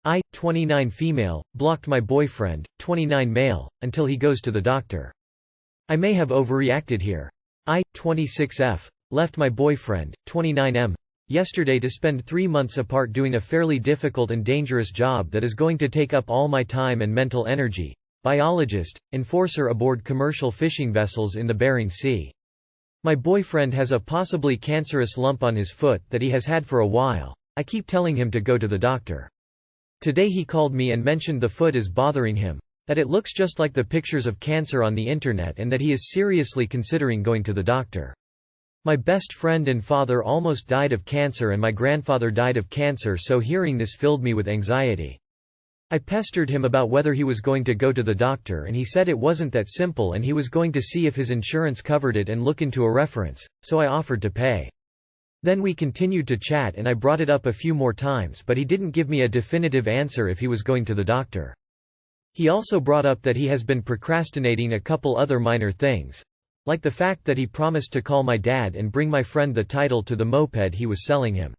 I, 29 female, blocked my boyfriend, 29 male, until he goes to the doctor. I may have overreacted here. I, 26F, left my boyfriend, 29M, yesterday to spend 3 months apart doing a fairly difficult and dangerous job that is going to take up all my time and mental energy. Biologist, enforcer aboard commercial fishing vessels in the Bering Sea. My boyfriend has a possibly cancerous lump on his foot that he has had for a while. I keep telling him to go to the doctor. Today he called me and mentioned the foot is bothering him, that it looks just like the pictures of cancer on the internet, and that he is seriously considering going to the doctor. My best friend and father almost died of cancer, and my grandfather died of cancer, so hearing this filled me with anxiety. I pestered him about whether he was going to go to the doctor, and he said it wasn't that simple and he was going to see if his insurance covered it and look into a reference, so I offered to pay. Then we continued to chat and I brought it up a few more times, but he didn't give me a definitive answer if he was going to the doctor. He also brought up that he has been procrastinating a couple other minor things, like the fact that he promised to call my dad and bring my friend the title to the moped he was selling him.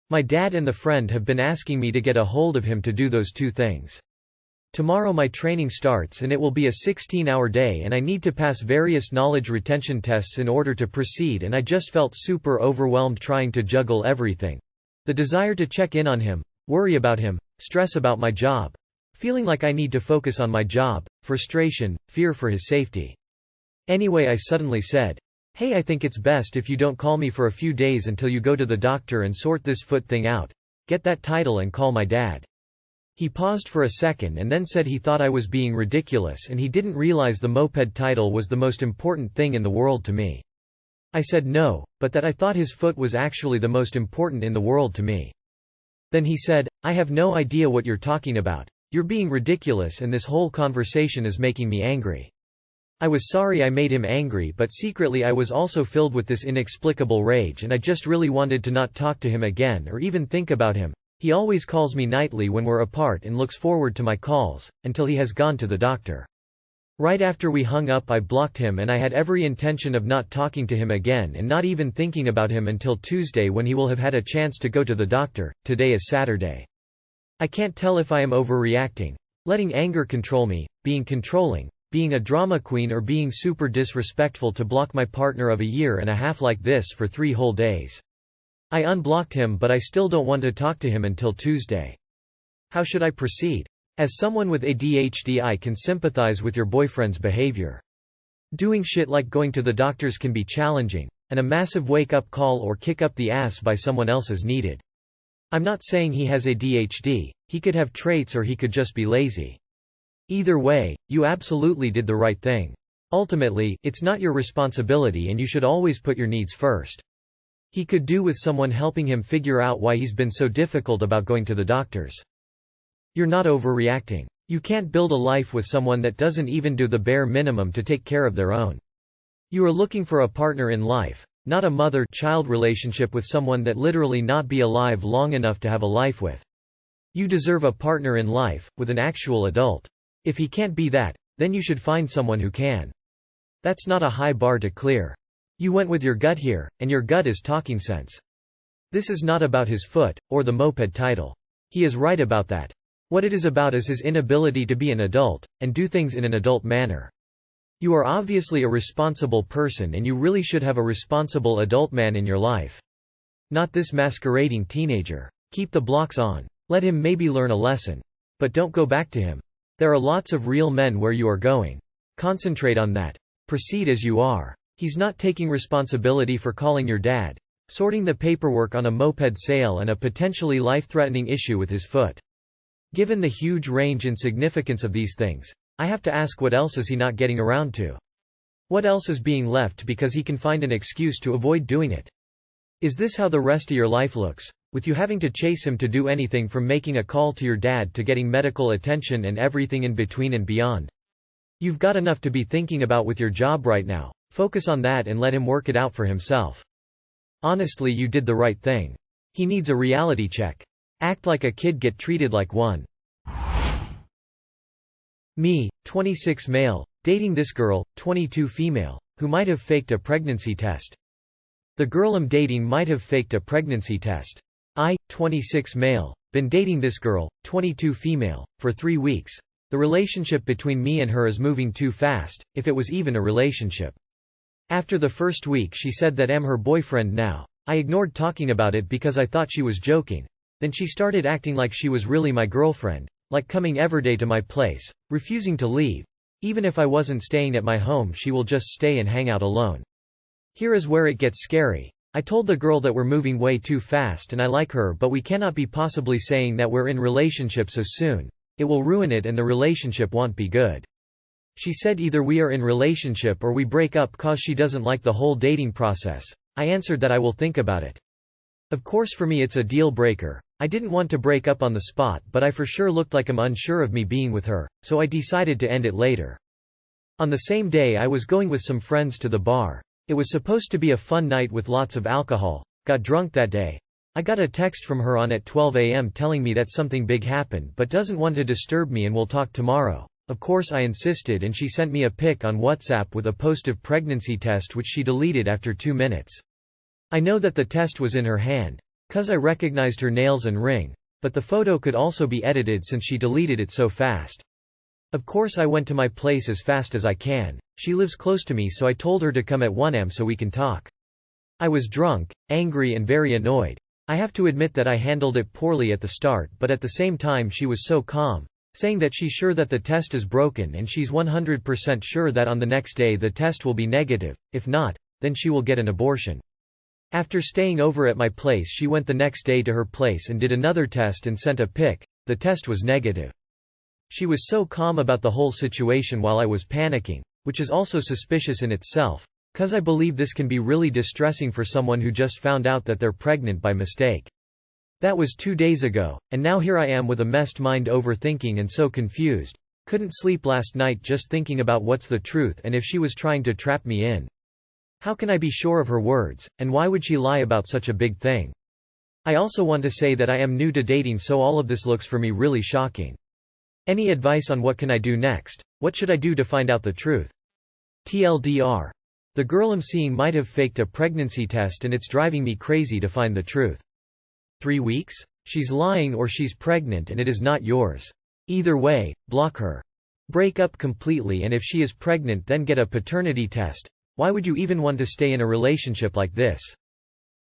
My dad and the friend have been asking me to get a hold of him to do those two things. Tomorrow my training starts and it will be a 16-hour day, and I need to pass various knowledge retention tests in order to proceed, and I just felt super overwhelmed trying to juggle everything. The desire to check in on him, worry about him, stress about my job, feeling like I need to focus on my job, frustration, fear for his safety. Anyway, I suddenly said, "Hey, I think it's best if you don't call me for a few days until you go to the doctor and sort this foot thing out. Get that title and call my dad." He paused for a second and then said he thought I was being ridiculous and he didn't realize the moped title was the most important thing in the world to me. I said no, but that I thought his foot was actually the most important in the world to me. Then he said, "I have no idea what you're talking about. You're being ridiculous and this whole conversation is making me angry." I was sorry I made him angry, but secretly I was also filled with this inexplicable rage and I just really wanted to not talk to him again or even think about him. He always calls me nightly when we're apart and looks forward to my calls, until he has gone to the doctor. Right after we hung up I blocked him and I had every intention of not talking to him again and not even thinking about him until Tuesday when he will have had a chance to go to the doctor. Today is Saturday. I can't tell if I am overreacting, letting anger control me, being controlling, being a drama queen, or being super disrespectful to block my partner of a year and a half like this for 3 whole days. I unblocked him, but I still don't want to talk to him until Tuesday. How should I proceed? As someone with ADHD, I can sympathize with your boyfriend's behavior. Doing shit like going to the doctors can be challenging, and a massive wake-up call or kick up the ass by someone else is needed. I'm not saying he has ADHD, he could have traits or he could just be lazy. Either way, you absolutely did the right thing. Ultimately, it's not your responsibility and you should always put your needs first. He could do with someone helping him figure out why he's been so difficult about going to the doctors. You're not overreacting. You can't build a life with someone that doesn't even do the bare minimum to take care of their own. You are looking for a partner in life, not a mother-child relationship with someone that literally not be alive long enough to have a life with. You deserve a partner in life, with an actual adult. If he can't be that, then you should find someone who can. That's not a high bar to clear. You went with your gut here, and your gut is talking sense. This is not about his foot, or the moped title. He is right about that. What it is about is his inability to be an adult, and do things in an adult manner. You are obviously a responsible person and you really should have a responsible adult man in your life. Not this masquerading teenager. Keep the blocks on. Let him maybe learn a lesson. But don't go back to him. There are lots of real men where you are going. Concentrate on that. Proceed as you are. He's not taking responsibility for calling your dad, sorting the paperwork on a moped sale and a potentially life-threatening issue with his foot. Given the huge range and significance of these things, I have to ask, what else is he not getting around to? What else is being left because he can find an excuse to avoid doing it? Is this how the rest of your life looks, with you having to chase him to do anything from making a call to your dad to getting medical attention and everything in between and beyond? You've got enough to be thinking about with your job right now. Focus on that and let him work it out for himself. Honestly, you did the right thing. He needs a reality check. Act like a kid, get treated like one. Me, 26 male, dating this girl, 22 female, who might have faked a pregnancy test. The girl I'm dating might have faked a pregnancy test. I, 26 male, been dating this girl, 22 female, for 3 weeks. The relationship between me and her is moving too fast, if it was even a relationship. After the first week she said that I'm her boyfriend now. I ignored talking about it because I thought she was joking. Then she started acting like she was really my girlfriend, like coming everyday to my place, refusing to leave. Even if I wasn't staying at my home she will just stay and hang out alone. Here is where it gets scary. I told the girl that we're moving way too fast and I like her, but we cannot be possibly saying that we're in relationship so soon. It will ruin it and the relationship won't be good. She said either we are in relationship or we break up cause she doesn't like the whole dating process. I answered that I will think about it. Of course for me it's a deal breaker. I didn't want to break up on the spot, but I for sure looked like I'm unsure of me being with her, so I decided to end it later. On the same day I was going with some friends to the bar. It was supposed to be a fun night with lots of alcohol. Got drunk that day. I got a text from her on at 12 a.m. telling me that something big happened but doesn't want to disturb me and will talk tomorrow. Of course I insisted and she sent me a pic on WhatsApp with a positive pregnancy test which she deleted after 2 minutes. I know that the test was in her hand, cause I recognized her nails and ring, but the photo could also be edited since she deleted it so fast. Of course I went to my place as fast as I can. She lives close to me so I told her to come at 1 am so we can talk. I was drunk, angry and very annoyed. I have to admit that I handled it poorly at the start, but at the same time she was so calm, saying that she's sure that the test is broken and she's 100% sure that on the next day the test will be negative, if not, then she will get an abortion. After staying over at my place she went the next day to her place and did another test and sent a pic. The test was negative. She was so calm about the whole situation while I was panicking, which is also suspicious in itself, cause I believe this can be really distressing for someone who just found out that they're pregnant by mistake. That was 2 days ago, and now here I am with a messed mind overthinking and so confused. Couldn't sleep last night just thinking about what's the truth and if she was trying to trap me in. How can I be sure of her words, and why would she lie about such a big thing? I also want to say that I am new to dating so all of this looks for me really shocking. Any advice on what can I do next? What should I do to find out the truth? TLDR. The girl I'm seeing might have faked a pregnancy test and it's driving me crazy to find the truth. 3 weeks? She's lying or she's pregnant and it is not yours. Either way, block her. Break up completely and if she is pregnant then get a paternity test. Why would you even want to stay in a relationship like this?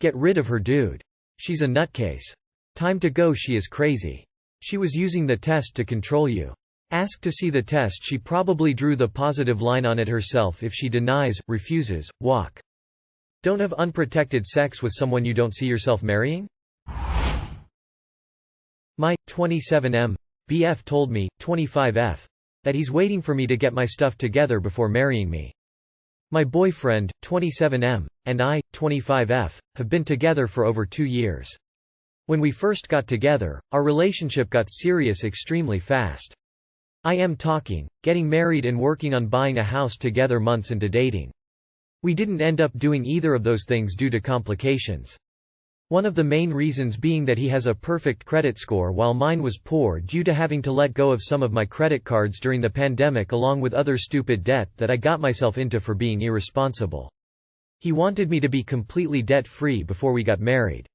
Get rid of her, dude. She's a nutcase. Time to go, she is crazy. She was using the test to control you. Ask to see the test, she probably drew the positive line on it herself. If she denies, refuses, walk. Don't have unprotected sex with someone you don't see yourself marrying? My 27M BF told me, 25F, that he's waiting for me to get my stuff together before marrying me. My boyfriend, 27M, and I, 25F, have been together for over 2 years. When we first got together, our relationship got serious extremely fast. I am talking, getting married and working on buying a house together months into dating. We didn't end up doing either of those things due to complications. One of the main reasons being that he has a perfect credit score while mine was poor due to having to let go of some of my credit cards during the pandemic along with other stupid debt that I got myself into for being irresponsible. He wanted me to be completely debt-free before we got married.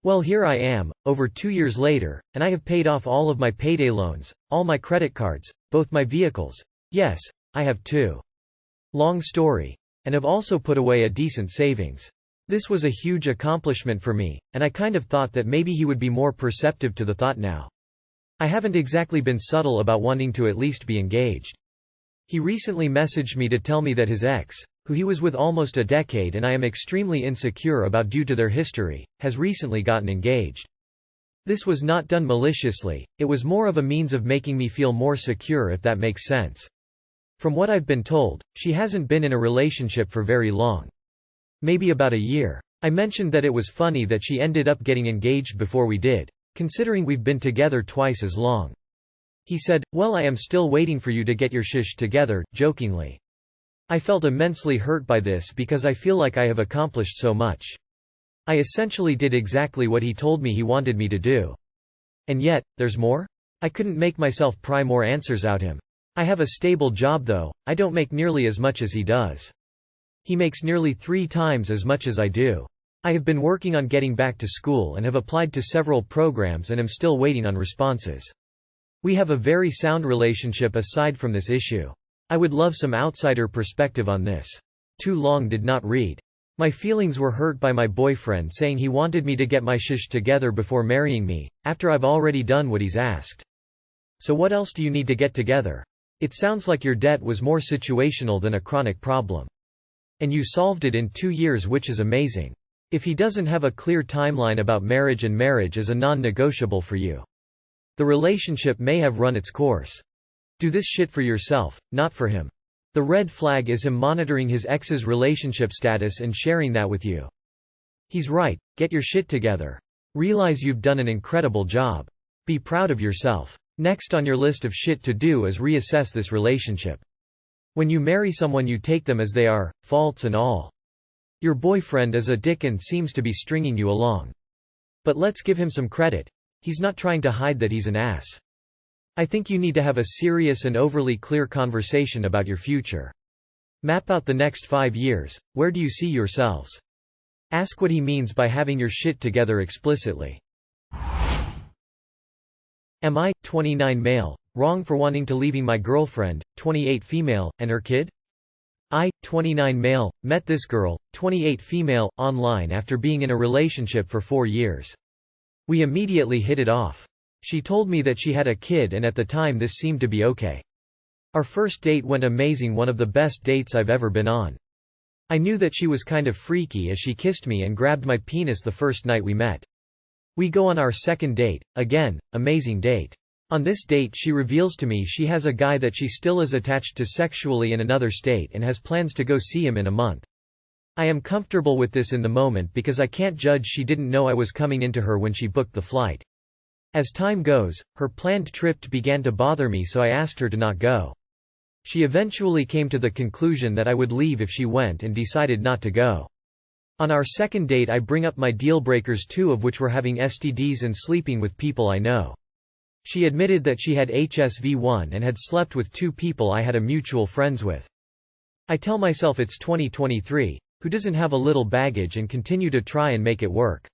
Well, here I am, over 2 years later, and I have paid off all of my payday loans, all my credit cards, both my vehicles. Yes, I have 2. Long story. And have also put away a decent savings. This was a huge accomplishment for me, and I kind of thought that maybe he would be more perceptive to the thought now. I haven't exactly been subtle about wanting to at least be engaged. He recently messaged me to tell me that his ex, who he was with almost a decade and I am extremely insecure about due to their history, has recently gotten engaged. This was not done maliciously, it was more of a means of making me feel more secure, if that makes sense. From what I've been told, she hasn't been in a relationship for very long. Maybe about a year. I mentioned that it was funny that she ended up getting engaged before we did, considering we've been together twice as long. He said, "Well, I am still waiting for you to get your shish together," jokingly. I felt immensely hurt by this because I feel like I have accomplished so much. I essentially did exactly what he told me he wanted me to do. And yet, there's more? I couldn't make myself pry more answers out him. I have a stable job though, I don't make nearly as much as he does. He makes nearly 3 times as much as I do. I have been working on getting back to school and have applied to several programs and am still waiting on responses. We have a very sound relationship aside from this issue. I would love some outsider perspective on this. Too long did not read. My feelings were hurt by my boyfriend saying he wanted me to get my shish together before marrying me, after I've already done what he's asked. So what else do you need to get together? It sounds like your debt was more situational than a chronic problem. And you solved it in 2 years, which is amazing. If he doesn't have a clear timeline about marriage and marriage is a non-negotiable for you. The relationship may have run its course. Do this shit for yourself, not for him. The red flag is him monitoring his ex's relationship status and sharing that with you. He's right, get your shit together. Realize you've done an incredible job. Be proud of yourself. Next on your list of shit to do is reassess this relationship. When you marry someone you take them as they are, faults and all. Your boyfriend is a dick and seems to be stringing you along. But let's give him some credit. He's not trying to hide that he's an ass. I think you need to have a serious and overly clear conversation about your future. Map out the next 5 years, where do you see yourselves? Ask what he means by having your shit together explicitly. Am I, 29 male, wrong for wanting to leaving my girlfriend, 28 female, and her kid? I, 29 male, met this girl, 28 female, online after being in a relationship for 4 years. We immediately hit it off. She told me that she had a kid and at the time this seemed to be okay. Our first date went amazing, one of the best dates I've ever been on. I knew that she was kind of freaky as she kissed me and grabbed my penis the first night we met. We go on our second date, again, amazing date. On this date she reveals to me she has a guy that she still is attached to sexually in another state and has plans to go see him in a month. I am comfortable with this in the moment because I can't judge. She didn't know I was coming into her when she booked the flight. As time goes, her planned trip began to bother me, so I asked her to not go. She eventually came to the conclusion that I would leave if she went and decided not to go. On our second date I bring up my deal breakers, 2 of which were having STDs and sleeping with people I know. She admitted that she had HSV-1 and had slept with 2 people I had a mutual friends with. I tell myself it's 2023, who doesn't have a little baggage, and continue to try and make it work.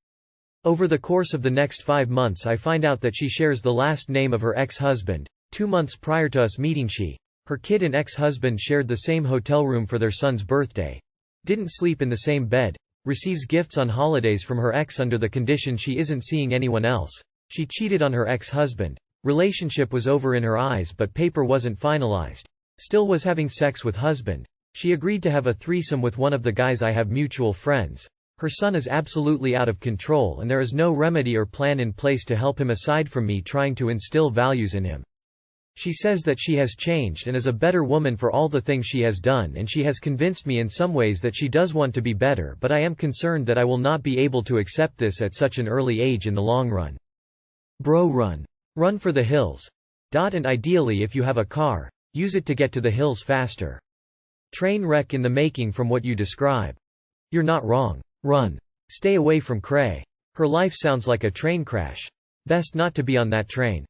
Over the course of the next 5 months I find out that she shares the last name of her ex-husband. 2 months prior to us meeting her kid and ex-husband shared the same hotel room for their son's birthday. Didn't sleep in the same bed. Receives gifts on holidays from her ex under the condition she isn't seeing anyone else. She cheated on her ex-husband. Relationship was over in her eyes, but paper wasn't finalized. Still was having sex with husband. She agreed to have a threesome with one of the guys I have mutual friends. Her son is absolutely out of control and there is no remedy or plan in place to help him aside from me trying to instill values in him. She says that she has changed and is a better woman for all the things she has done, and she has convinced me in some ways that she does want to be better, but I am concerned that I will not be able to accept this at such an early age in the long run. Bro, run. Run for the hills. And ideally, if you have a car, use it to get to the hills faster. Train wreck in the making from what you describe. You're not wrong. Run. Stay away from Cray. Her life sounds like a train crash. Best not to be on that train.